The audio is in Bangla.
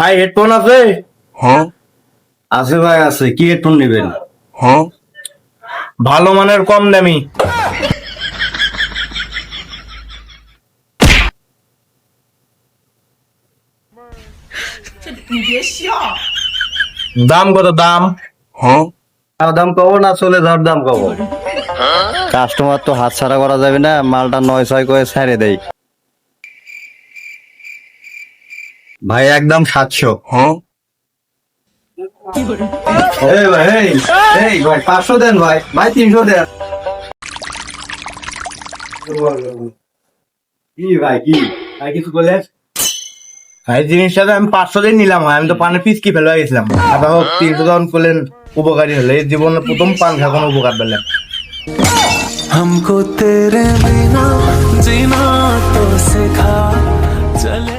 ভাই হেডফোন আছে? হ্যাঁ আছে ভাই, আছে। কি হেডফোন নেবেন? হ্যাঁ ভালো মানের, কম দামি। দাম কত? দাম হ্যাঁ দাম কব না, চলে যাওয়ার দাম কব? কাস্টমার তো হাত ছাড়া করা যাবে না, মালটা 9-6 করে ছেড়ে দেয়। ভাই একদম 700। হ্যাঁ এই ভাই, এই ভাই 500 দেন ভাই, ভাই 300 দেন। কি ভাই, কি ভাই কিছু বলে? ভাই জিনিসটা তো আমি 500 দিয়ে নিলাম, আমি তো পানের পিস কি ফেলে গেছিলাম। আবার হোক 300 জন করলেন, উপকারী হলে এই জীবনে প্রথম পান খা কোনো উপকার পেলেন। हमको तेरे बिना जीना तो सिखा चले